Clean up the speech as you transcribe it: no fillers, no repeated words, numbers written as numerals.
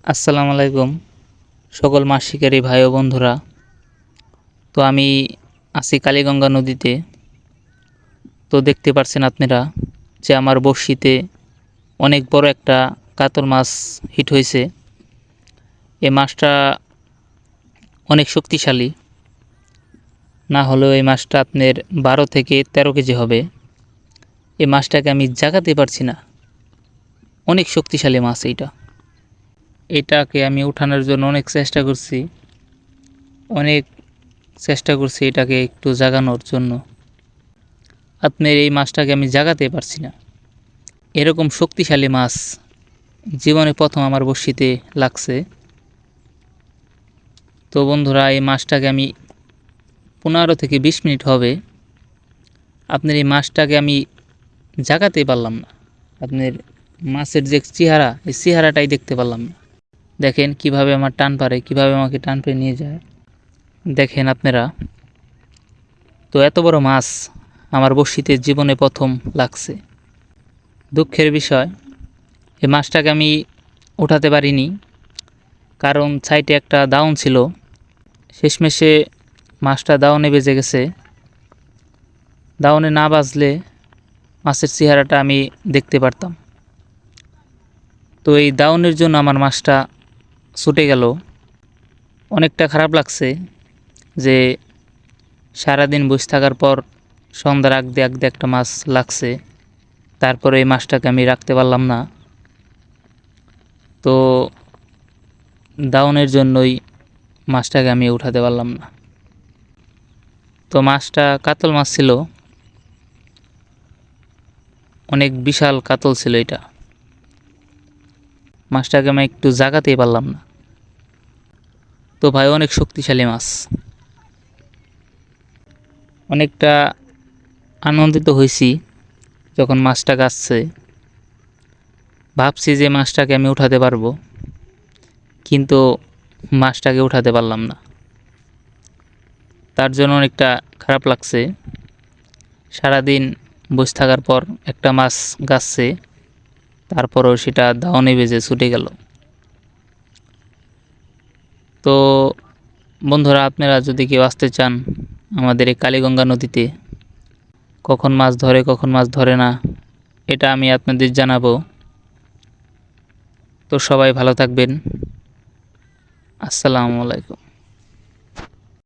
আসসালামু আলাইকুম সকল মাছ শিকারী ভাই ও বন্ধুরা। তো আমি আছি কালীগঙ্গা নদীতে। তো দেখতে পাচ্ছেন আপনারা যে আমার বড়শিতে অনেক বড় একটা কাতল মাছ হিট হয়েছে। এই মাছটা অনেক শক্তিশালী, না হলেও এই মাছটা আপনার 12 থেকে 13 কেজি হবে। এই মাছটাকে আমি জাগাতে পারছি না, অনেক শক্তিশালী মাছ এটাকে আমি উঠানোর জন্য অনেক চেষ্টা করছি এটাকে একটু জাগানোর জন্য। আপনার এই মাছটাকে আমি জাগাতে পারছি না। এরকম শক্তিশালী মাছ জীবনে প্রথম আমার বড়শিতে লাগছে। তো বন্ধুরা, এই মাছটাকে আমি 15 থেকে 20 মিনিট হবে আপনার এই মাছটাকে আমি জাগাতে পারলাম না। আপনার মাছের যে চেহারা, এই চেহারাটাই দেখতে পারলাম না। দেখেন কিভাবে আমার টান পারে, কিভাবে আমাকে টান পেয়ে নিয়ে যায় দেখেন আপনারা। তো এত বড় মাছ আমার বড়শিতে জীবনে প্রথম লাগছে। দুঃখের বিষয়, এই মাছটাকে আমি উঠাতে পারিনি, কারণ সাইডে একটা দাউন ছিল। শেষমেশে মাছটা দাউনে বেজে গেছে। দাউনে না বাজলে মাছের চেহারাটা আমি দেখতে পারতাম। তো এই দাউনের জন্য আমার মাছটা ছুটে গেল। অনেকটা খারাপ লাগছে যে সারাদিন বসে থাকার পর সন্ধ্যার আগ দিয়ে একটা মাছ লাগছে, তারপরে এই মাছটাকে আমি রাখতে পারলাম না। তো দাউনের জন্যই মাছটাকে আমি উঠাতে পারলাম না। তো মাছটা কাতল মাছ ছিল, অনেক বিশাল কাতল ছিল এটা। মাছটাকে আমি একটু জাগাতেই পারলাম না। তো ভাই, অনেক শক্তিশালী মাছ। অনেকটা আনন্দিত হয়েছি যখন মাছটা গাছছে। ভাবছি যে মাছটাকে আমি উঠাতে পারবো, কিন্তু মাছটাকে উঠাতে পারলাম না। তার জন্য অনেকটা খারাপ লাগছে। সারাদিন বসে থাকার পর একটা মাছ গাছছে, তারপরও সেটা দাউনে বেজে ছুটে গেল। তো বন্ধুরা, আপনারা যদি কেউ আসতে চান আমাদের এই কালীগঙ্গা নদীতে, কখন মাছ ধরে কখন মাছ ধরে না এটা আমি আপনাদের জানাবো। তো সবাই ভালো থাকবেন। আসসালামু আলাইকুম।